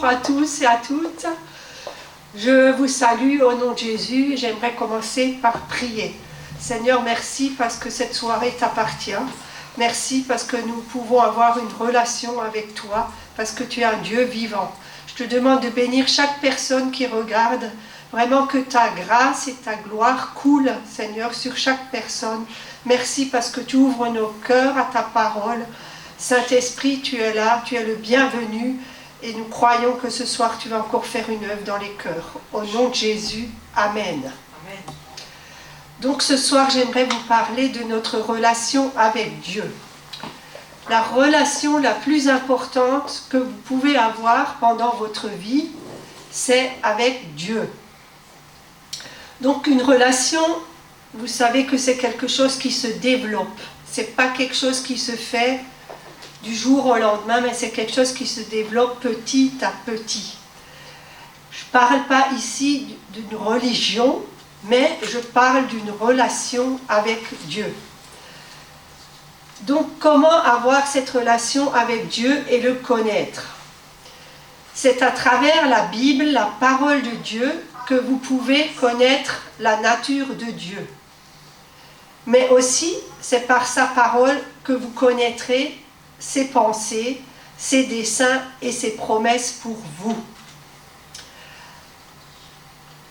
Bonjour à tous et à toutes. Je vous salue au nom de Jésus. J'aimerais commencer par prier. Seigneur, merci parce que cette soirée t'appartient. Merci parce que nous pouvons avoir une relation avec toi, parce que tu es un Dieu vivant. Je te demande de bénir chaque personne qui regarde. Vraiment que ta grâce et ta gloire coulent, Seigneur, sur chaque personne. Merci parce que tu ouvres nos cœurs à ta parole. Saint-Esprit, tu es là, tu es le bienvenu et nous croyons que ce soir tu vas encore faire une œuvre dans les cœurs. Au nom de Jésus, Amen. Amen. Donc ce soir, j'aimerais vous parler de notre relation avec Dieu. La relation la plus importante que vous pouvez avoir pendant votre vie, c'est avec Dieu. Donc une relation, vous savez que c'est quelque chose qui se développe. Ce n'est pas quelque chose qui se fait du jour au lendemain, mais c'est quelque chose qui se développe petit à petit. Je ne parle pas ici d'une religion, mais je parle d'une relation avec Dieu. Donc, comment avoir cette relation avec Dieu et le connaître? C'est à travers la Bible, la parole de Dieu, que vous pouvez connaître la nature de Dieu. Mais aussi, c'est par sa parole que vous connaîtrez ses pensées, ses desseins et ses promesses pour vous.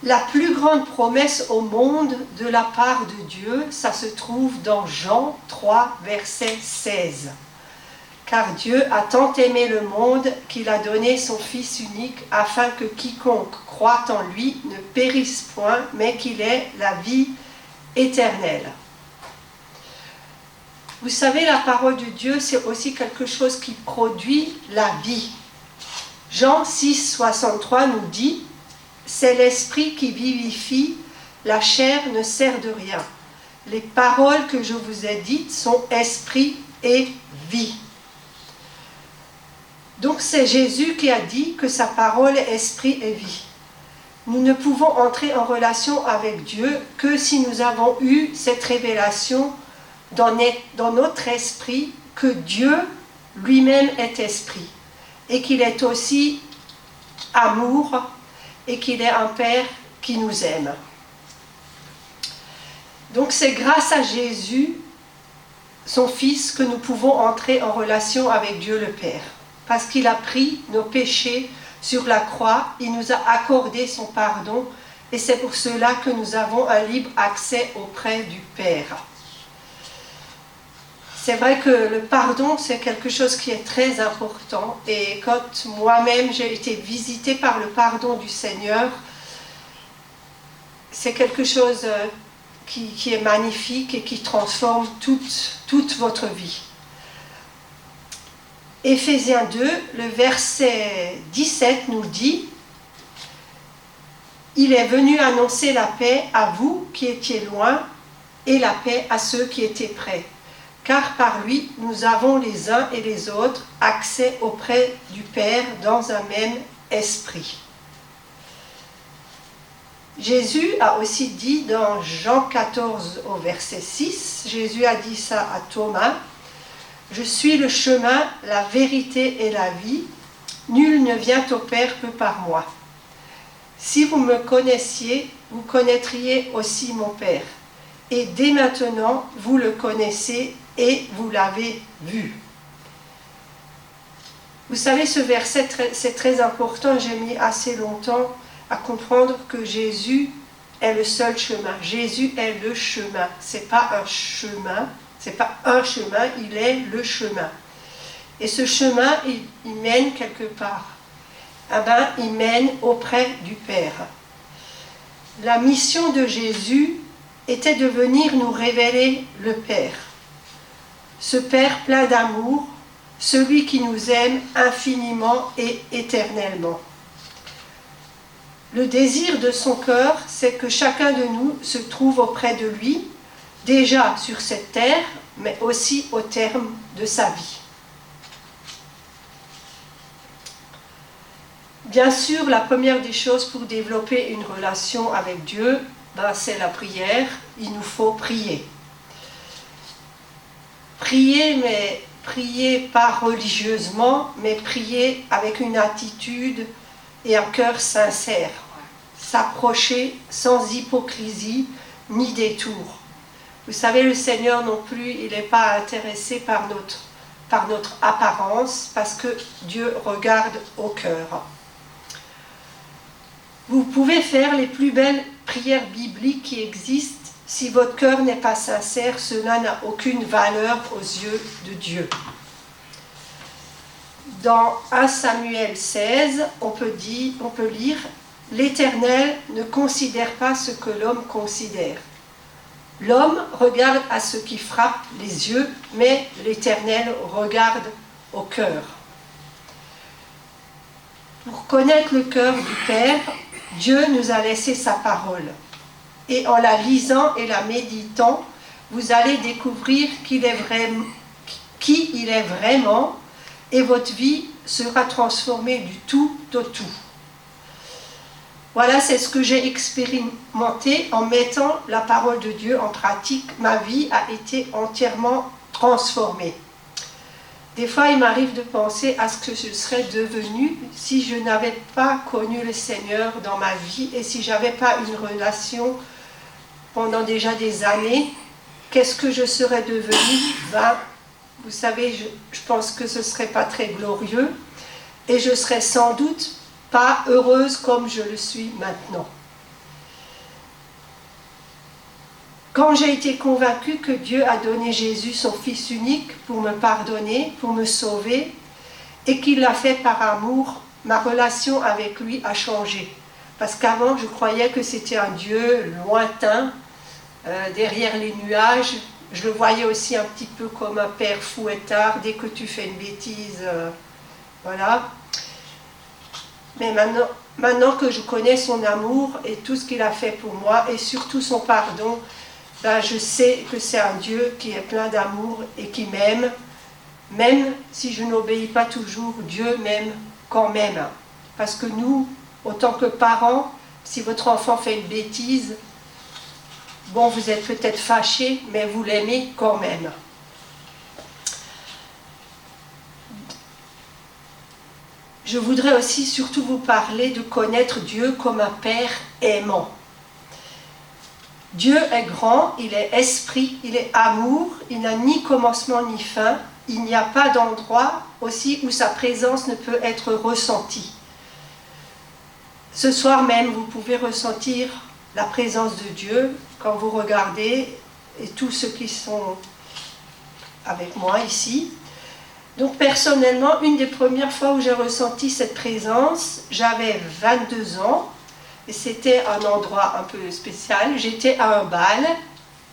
La plus grande promesse au monde de la part de Dieu, ça se trouve dans Jean 3, verset 16. Car Dieu a tant aimé le monde qu'il a donné son Fils unique afin que quiconque croit en lui ne périsse point, mais qu'il ait la vie éternelle. Vous savez, la parole de Dieu, c'est aussi quelque chose qui produit la vie. Jean 6, 63 nous dit « C'est l'esprit qui vivifie, la chair ne sert de rien. Les paroles que je vous ai dites sont esprit et vie. » Donc c'est Jésus qui a dit que sa parole est esprit et vie. Nous ne pouvons entrer en relation avec Dieu que si nous avons eu cette révélation dans notre esprit que Dieu lui-même est esprit et qu'il est aussi amour et qu'il est un Père qui nous aime. Donc c'est grâce à Jésus, son Fils, que nous pouvons entrer en relation avec Dieu le Père. Parce qu'il a pris nos péchés sur la croix, il nous a accordé son pardon et c'est pour cela que nous avons un libre accès auprès du Père. C'est vrai que le pardon, c'est quelque chose qui est très important. Et quand moi-même j'ai été visitée par le pardon du Seigneur, c'est quelque chose qui est magnifique et qui transforme toute votre vie. Éphésiens 2, le verset 17 nous dit « Il est venu annoncer la paix à vous qui étiez loin et la paix à ceux qui étaient près. Car par lui, nous avons les uns et les autres accès auprès du Père dans un même esprit. » Jésus a aussi dit dans Jean 14 au verset 6, Jésus a dit ça à Thomas, « Je suis le chemin, la vérité et la vie. Nul ne vient au Père que par moi. Si vous me connaissiez, vous connaîtriez aussi mon Père. Et dès maintenant, vous le connaissez et vous l'avez vu. » Vous savez, ce verset, c'est très important. J'ai mis assez longtemps à comprendre que Jésus est le seul chemin. Jésus est le chemin. C'est pas un chemin, il est le chemin. Et ce chemin, il mène quelque part. Il mène auprès du Père. La mission de Jésus était de venir nous révéler le Père. Ce Père plein d'amour, celui qui nous aime infiniment et éternellement. Le désir de son cœur, c'est que chacun de nous se trouve auprès de lui, déjà sur cette terre, mais aussi au terme de sa vie. Bien sûr, la première des choses pour développer une relation avec Dieu, c'est la prière. Il nous faut prier. Prier, mais prier pas religieusement, mais prier avec une attitude et un cœur sincère. S'approcher sans hypocrisie ni détour. Vous savez, le Seigneur non plus, il n'est pas intéressé par notre apparence, parce que Dieu regarde au cœur. Vous pouvez faire les plus belles prières bibliques qui existent. Si votre cœur n'est pas sincère, cela n'a aucune valeur aux yeux de Dieu. Dans 1 Samuel 16, on peut lire « L'Éternel ne considère pas ce que l'homme considère. L'homme regarde à ce qui frappe les yeux, mais l'Éternel regarde au cœur. » Pour connaître le cœur du Père, Dieu nous a laissé sa parole. Et en la lisant et la méditant, vous allez découvrir qui il est vraiment, et votre vie sera transformée du tout au tout. Voilà, c'est ce que j'ai expérimenté en mettant la parole de Dieu en pratique. Ma vie a été entièrement transformée. Des fois, il m'arrive de penser à ce que je serais devenue si je n'avais pas connu le Seigneur dans ma vie et si je n'avais pas une relation pendant déjà des années. Qu'est-ce que je serais devenue? Vous savez, je pense que ce ne serait pas très glorieux et je serais sans doute pas heureuse comme je le suis maintenant. Quand j'ai été convaincue que Dieu a donné Jésus, son Fils unique, pour me pardonner, pour me sauver, et qu'il l'a fait par amour, ma relation avec lui a changé. Parce qu'avant, je croyais que c'était un Dieu lointain, derrière les nuages. Je le voyais aussi un petit peu comme un père fouettard. Dès que tu fais une bêtise, voilà. Mais maintenant que je connais son amour et tout ce qu'il a fait pour moi, et surtout son pardon, je sais que c'est un Dieu qui est plein d'amour et qui m'aime. Même si je n'obéis pas toujours, Dieu m'aime quand même. Parce que nous, autant que parents, si votre enfant fait une bêtise, bon, vous êtes peut-être fâchés, mais vous l'aimez quand même. Je voudrais aussi surtout vous parler de connaître Dieu comme un Père aimant. Dieu est grand, il est esprit, il est amour, il n'a ni commencement ni fin, il n'y a pas d'endroit aussi où sa présence ne peut être ressentie. Ce soir même, vous pouvez ressentir la présence de Dieu quand vous regardez, et tous ceux qui sont avec moi ici. Donc personnellement, une des premières fois où j'ai ressenti cette présence, j'avais 22 ans, et c'était un endroit un peu spécial. J'étais à un bal,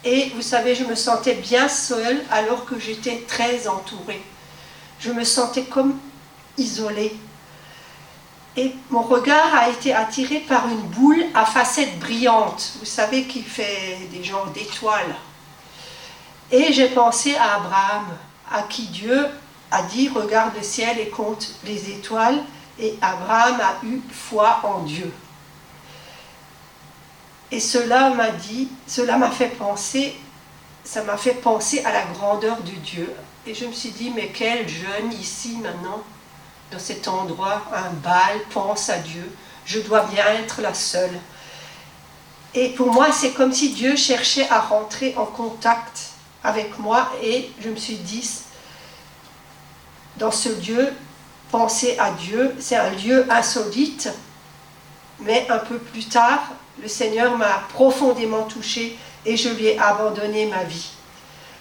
et vous savez, je me sentais bien seule alors que j'étais très entourée. Je me sentais comme isolée. Et mon regard a été attiré par une boule à facettes brillantes, vous savez, qui fait des genres d'étoiles. Et j'ai pensé à Abraham, à qui Dieu a dit « Regarde le ciel et compte les étoiles ». Et Abraham a eu foi en Dieu. Et cela m'a fait penser à la grandeur de Dieu. Et je me suis dit, mais quel jeune ici maintenant, dans cet endroit, un bal, pense à Dieu. Je dois bien être la seule. Et pour moi, c'est comme si Dieu cherchait à rentrer en contact avec moi. Et je me suis dit, dans ce lieu, penser à Dieu, c'est un lieu insolite. Mais un peu plus tard, le Seigneur m'a profondément touchée et je lui ai abandonné ma vie.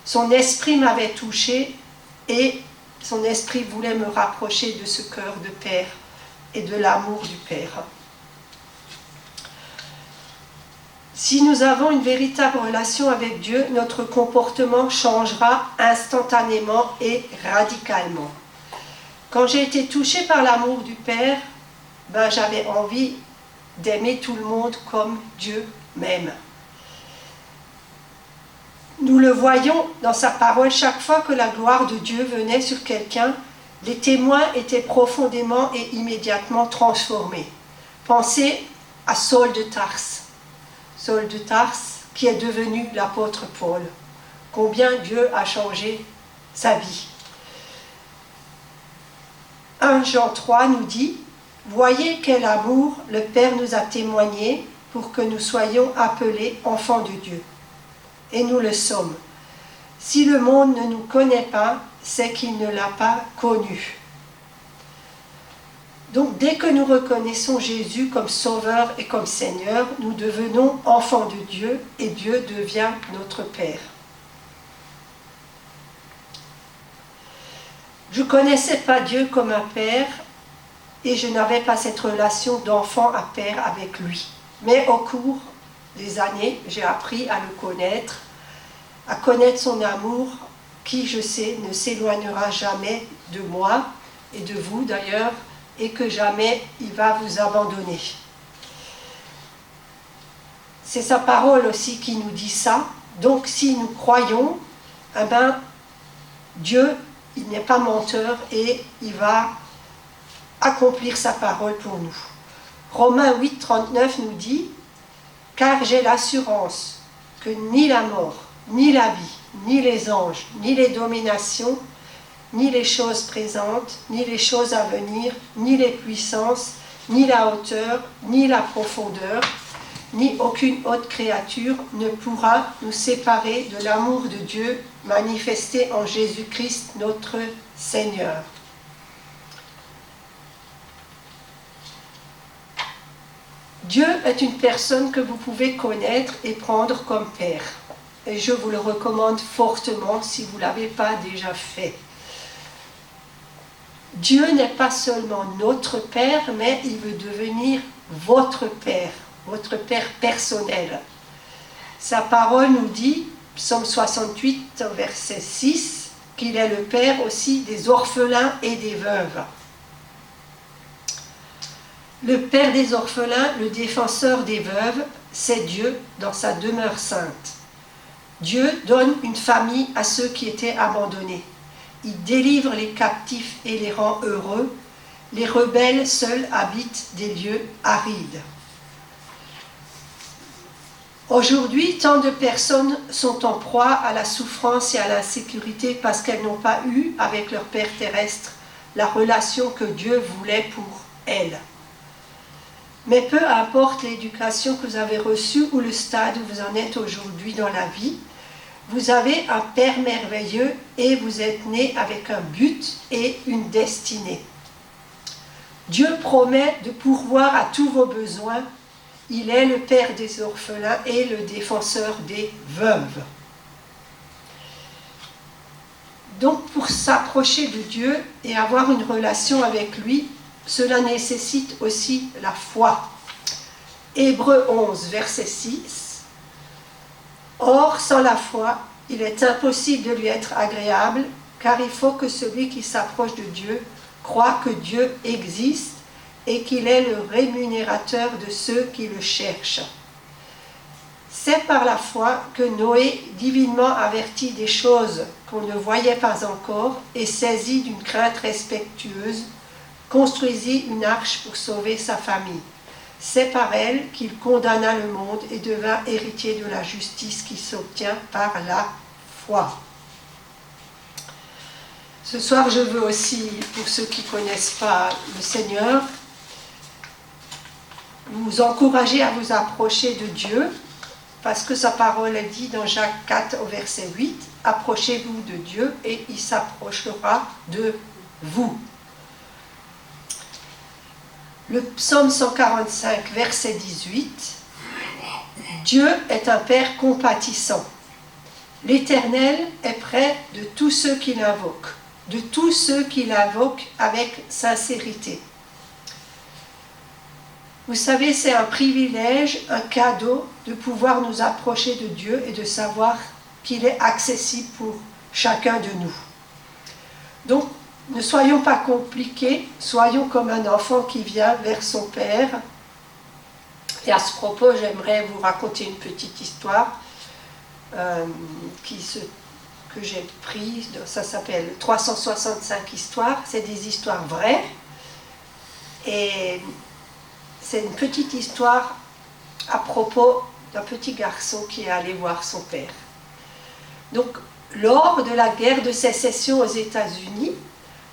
Son esprit m'avait touchée et son esprit voulait me rapprocher de ce cœur de Père et de l'amour du Père. Si nous avons une véritable relation avec Dieu, notre comportement changera instantanément et radicalement. Quand j'ai été touchée par l'amour du Père, j'avais envie d'aimer tout le monde comme Dieu m'aime. Nous le voyons dans sa parole, chaque fois que la gloire de Dieu venait sur quelqu'un, les témoins étaient profondément et immédiatement transformés. Pensez à Saul de Tarse. Saul de Tarse qui est devenu l'apôtre Paul. Combien Dieu a changé sa vie. 1 Jean 3 nous dit « Voyez quel amour le Père nous a témoigné pour que nous soyons appelés enfants de Dieu. Et nous le sommes. Si le monde ne nous connaît pas, c'est qu'il ne l'a pas connu. » Donc dès que nous reconnaissons Jésus comme Sauveur et comme Seigneur, nous devenons enfants de Dieu et Dieu devient notre Père. Je ne connaissais pas Dieu comme un Père et je n'avais pas cette relation d'enfant à Père avec lui. Mais au cours des années, j'ai appris à le connaître, à connaître son amour qui, je sais, ne s'éloignera jamais de moi et de vous d'ailleurs, et que jamais il va vous abandonner. C'est sa parole aussi qui nous dit ça. Donc si nous croyons, eh ben, Dieu, il n'est pas menteur et il va accomplir sa parole pour nous. Romains 8, 39 nous dit « Car j'ai l'assurance que ni la mort, ni la vie, ni les anges, ni les dominations, ni les choses présentes, ni les choses à venir, ni les puissances, ni la hauteur, ni la profondeur, ni aucune autre créature ne pourra nous séparer de l'amour de Dieu manifesté en Jésus-Christ notre Seigneur. » Dieu est une personne que vous pouvez connaître et prendre comme Père. Et je vous le recommande fortement si vous ne l'avez pas déjà fait. Dieu n'est pas seulement notre Père, mais il veut devenir votre Père personnel. Sa parole nous dit, Psaume 68, verset 6, qu'il est le Père aussi des orphelins et des veuves. Le Père des orphelins, le défenseur des veuves, c'est Dieu dans sa demeure sainte. Dieu donne une famille à ceux qui étaient abandonnés. Il délivre les captifs et les rend heureux. Les rebelles seuls habitent des lieux arides. Aujourd'hui, tant de personnes sont en proie à la souffrance et à l'insécurité parce qu'elles n'ont pas eu, avec leur Père terrestre, la relation que Dieu voulait pour elles. Mais peu importe l'éducation que vous avez reçue ou le stade où vous en êtes aujourd'hui dans la vie, vous avez un Père merveilleux et vous êtes né avec un but et une destinée. Dieu promet de pourvoir à tous vos besoins. Il est le Père des orphelins et le défenseur des veuves. Donc pour s'approcher de Dieu et avoir une relation avec lui, cela nécessite aussi la foi. Hébreux 11, verset 6. Or, sans la foi, il est impossible de lui être agréable, car il faut que celui qui s'approche de Dieu croit que Dieu existe et qu'il est le rémunérateur de ceux qui le cherchent. C'est par la foi que Noé, divinement averti des choses qu'on ne voyait pas encore et saisi d'une crainte respectueuse, construisit une arche pour sauver sa famille. C'est par elle qu'il condamna le monde et devint héritier de la justice qui s'obtient par la foi. Ce soir, je veux aussi, pour ceux qui ne connaissent pas le Seigneur, vous encourager à vous approcher de Dieu, parce que sa parole est dit dans Jacques 4 au verset 8, « Approchez-vous de Dieu et il s'approchera de vous. » Le psaume 145, verset 18, « Dieu est un Père compatissant. L'Éternel est près de tous ceux qui l'invoquent, de tous ceux qui l'invoquent avec sincérité. » Vous savez, c'est un privilège, un cadeau de pouvoir nous approcher de Dieu et de savoir qu'il est accessible pour chacun de nous. Donc, ne soyons pas compliqués, soyons comme un enfant qui vient vers son Père. Et à ce propos, j'aimerais vous raconter une petite histoire que j'ai prise, ça s'appelle 365 histoires, c'est des histoires vraies. Et c'est une petite histoire à propos d'un petit garçon qui est allé voir son père. Donc, lors de la guerre de sécession aux États-Unis,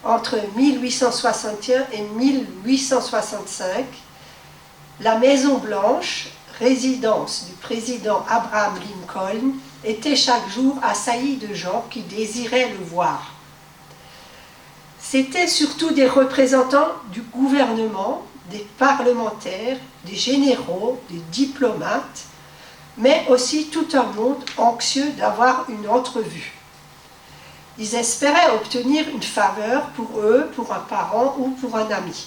entre 1861 et 1865, la Maison Blanche, résidence du président Abraham Lincoln, était chaque jour assaillie de gens qui désiraient le voir. C'étaient surtout des représentants du gouvernement, des parlementaires, des généraux, des diplomates, mais aussi tout un monde anxieux d'avoir une entrevue. Ils espéraient obtenir une faveur pour eux, pour un parent ou pour un ami.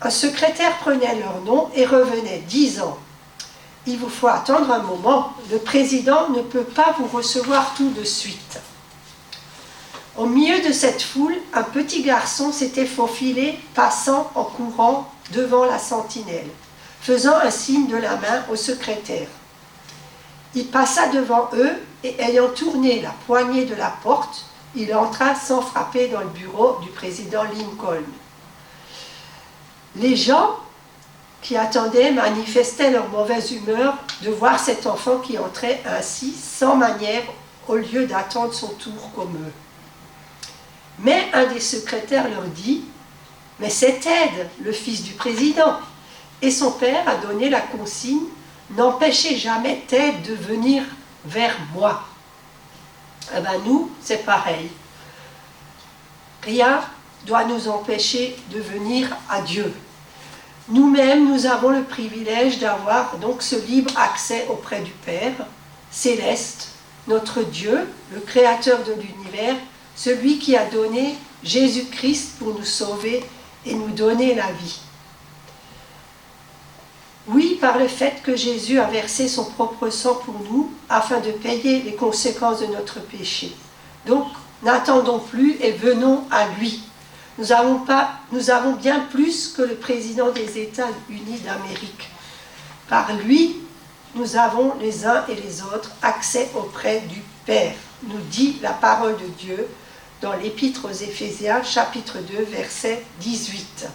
Un secrétaire prenait leur nom et revenait disant « Il vous faut attendre un moment, le président ne peut pas vous recevoir tout de suite. » Au milieu de cette foule, un petit garçon s'était faufilé, passant en courant devant la sentinelle, faisant un signe de la main au secrétaire. Il passa devant eux et ayant tourné la poignée de la porte, il entra sans frapper dans le bureau du président Lincoln. Les gens qui attendaient manifestaient leur mauvaise humeur de voir cet enfant qui entrait ainsi, sans manière, au lieu d'attendre son tour comme eux. Mais un des secrétaires leur dit « Mais c'est Ted, le fils du président !» Et son père a donné la consigne « N'empêchez jamais Ted de venir vers moi. » Eh bien nous, c'est pareil. Rien doit nous empêcher de venir à Dieu. Nous-mêmes, nous avons le privilège d'avoir donc ce libre accès auprès du Père céleste, notre Dieu, le Créateur de l'univers, celui qui a donné Jésus-Christ pour nous sauver et nous donner la vie. Oui, par le fait que Jésus a versé son propre sang pour nous, afin de payer les conséquences de notre péché. Donc, n'attendons plus et venons à lui. Nous avons bien plus que le président des États-Unis d'Amérique. Par lui, nous avons les uns et les autres accès auprès du Père, nous dit la parole de Dieu dans l'Épître aux Éphésiens, chapitre 2, verset 18.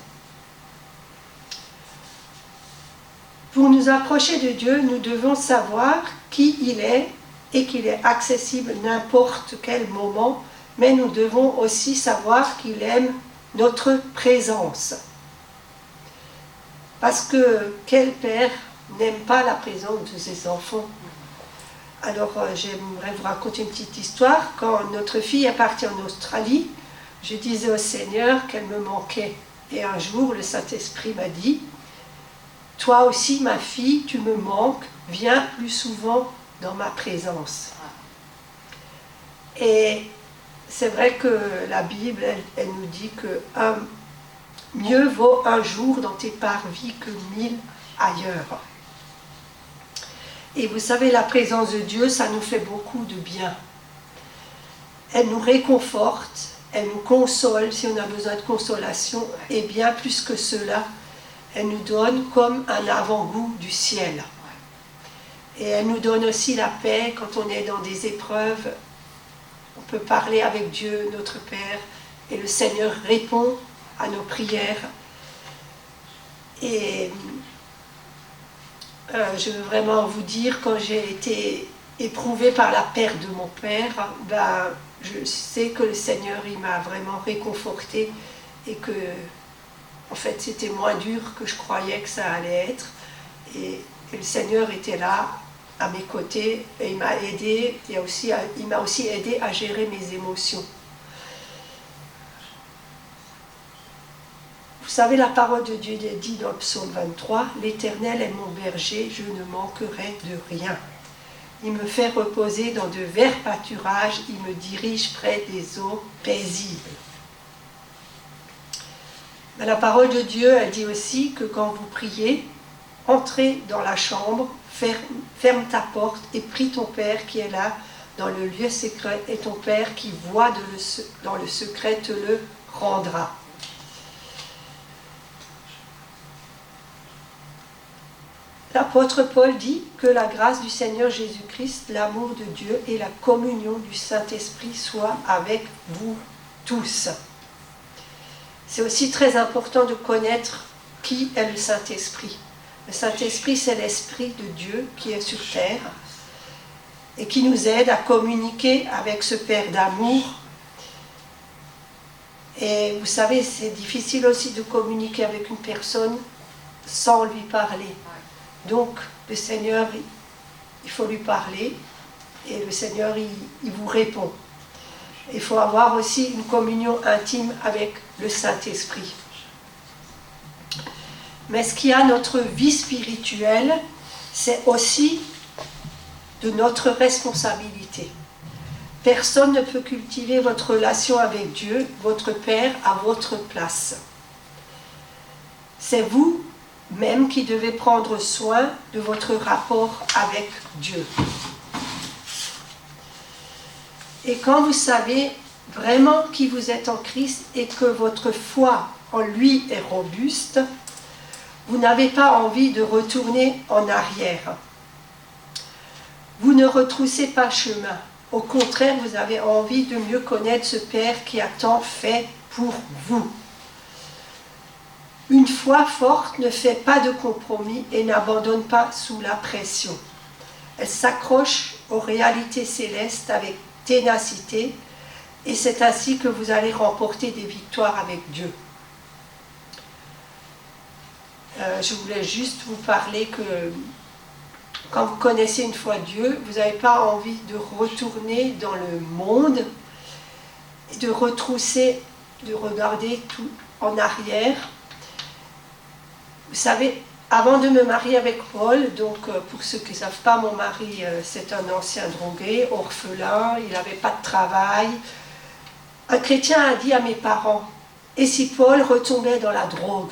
Pour nous approcher de Dieu, nous devons savoir qui il est et qu'il est accessible n'importe quel moment, mais nous devons aussi savoir qu'il aime notre présence. Parce que quel père n'aime pas la présence de ses enfants? Alors j'aimerais vous raconter une petite histoire. Quand notre fille est partie en Australie, je disais au Seigneur qu'elle me manquait. Et un jour, le Saint-Esprit m'a dit « Toi aussi, ma fille, tu me manques, viens plus souvent dans ma présence. » Et c'est vrai que la Bible, elle nous dit que mieux vaut un jour dans tes parvis que 1000 ailleurs. Et vous savez, la présence de Dieu, ça nous fait beaucoup de bien. Elle nous réconforte, elle nous console si on a besoin de consolation, et bien plus que cela, elle nous donne comme un avant-goût du ciel. Et elle nous donne aussi la paix quand on est dans des épreuves. On peut parler avec Dieu, notre Père, et le Seigneur répond à nos prières. Et je veux vraiment vous dire, quand j'ai été éprouvée par la perte de mon père, je sais que le Seigneur, il m'a vraiment réconfortée et que, en fait, c'était moins dur que je croyais que ça allait être. Et le Seigneur était là, à mes côtés, et il m'a aidé, il m'a aussi aidé à gérer mes émotions. Vous savez, la parole de Dieu dit dans le psaume 23, « L'Éternel est mon berger, je ne manquerai de rien. Il me fait reposer dans de verts pâturages, il me dirige près des eaux paisibles. » Mais la parole de Dieu, elle dit aussi que quand vous priez, entrez dans la chambre, ferme ta porte et prie ton Père qui est là dans le lieu secret, et ton Père qui voit dans le secret te le rendra. L'apôtre Paul dit que la grâce du Seigneur Jésus-Christ, l'amour de Dieu et la communion du Saint-Esprit soient avec vous tous. C'est aussi très important de connaître qui est le Saint-Esprit. Le Saint-Esprit, c'est l'Esprit de Dieu qui est sur terre et qui nous aide à communiquer avec ce Père d'amour Et vous savez, c'est difficile aussi de communiquer avec une personne sans lui parler. Donc, le Seigneur, il faut lui parler et le Seigneur, il vous répond. Il faut avoir aussi une communion intime avec le Saint-Esprit. Mais ce qui a notre vie spirituelle, c'est aussi de notre responsabilité. Personne ne peut cultiver votre relation avec Dieu, votre Père, à votre place. C'est vous-même qui devez prendre soin de votre rapport avec Dieu. Et quand vous savez vraiment qui vous êtes en Christ et que votre foi en lui est robuste, vous n'avez pas envie de retourner en arrière. Vous ne retroussez pas chemin. Au contraire, vous avez envie de mieux connaître ce Père qui a tant fait pour vous. Une foi forte ne fait pas de compromis et n'abandonne pas sous la pression. Elle s'accroche aux réalités célestes avec ténacité et c'est ainsi que vous allez remporter des victoires avec Dieu. Je voulais juste vous parler que quand vous connaissez une fois Dieu, vous n'avez pas envie de retourner dans le monde et de retrousser, de regarder tout en arrière. Vous savez, avant de me marier avec Paul, donc pour ceux qui ne savent pas, mon mari c'est un ancien drogué, orphelin, il n'avait pas de travail. Un chrétien a dit à mes parents, et si Paul retombait dans la drogue?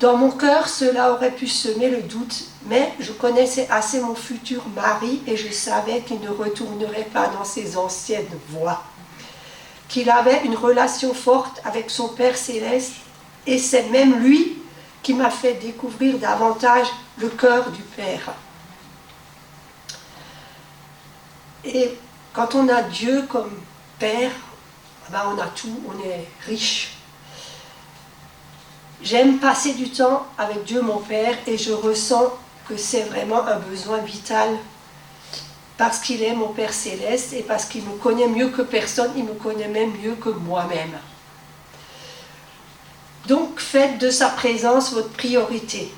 Dans mon cœur, cela aurait pu semer le doute, mais je connaissais assez mon futur mari et je savais qu'il ne retournerait pas dans ses anciennes voies. Qu'il avait une relation forte avec son Père Céleste et c'est même lui qui m'a fait découvrir davantage le cœur du Père. Et quand on a Dieu comme Père, ben on a tout, on est riche. J'aime passer du temps avec Dieu mon Père et je ressens que c'est vraiment un besoin vital parce qu'il est mon Père Céleste et parce qu'il me connaît mieux que personne, il me connaît même mieux que moi-même. Donc faites de sa présence votre priorité.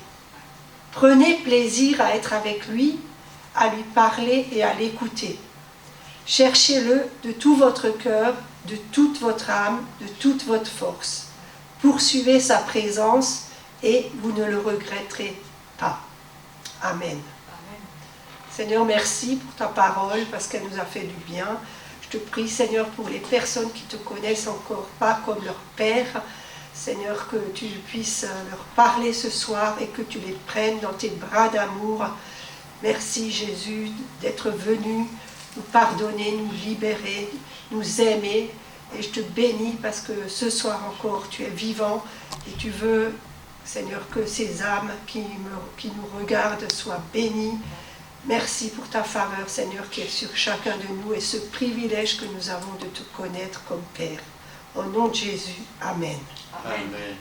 Prenez plaisir à être avec lui, à lui parler et à l'écouter. Cherchez-le de tout votre cœur, de toute votre âme, de toute votre force. Poursuivez sa présence et vous ne le regretterez pas. Amen. Amen. Seigneur, merci pour ta parole parce qu'elle nous a fait du bien. Je te prie, Seigneur, pour les personnes qui ne te connaissent encore pas comme leur Père. Seigneur, que tu puisses leur parler ce soir et que tu les prennes dans tes bras d'amour. Merci, Jésus, d'être venu nous pardonner, nous libérer, nous aimer. Et je te bénis parce que ce soir encore, tu es vivant et tu veux, Seigneur, que ces âmes qui nous regardent soient bénies. Merci pour ta faveur, Seigneur, qui est sur chacun de nous et ce privilège que nous avons de te connaître comme Père. Au nom de Jésus, Amen. Amen.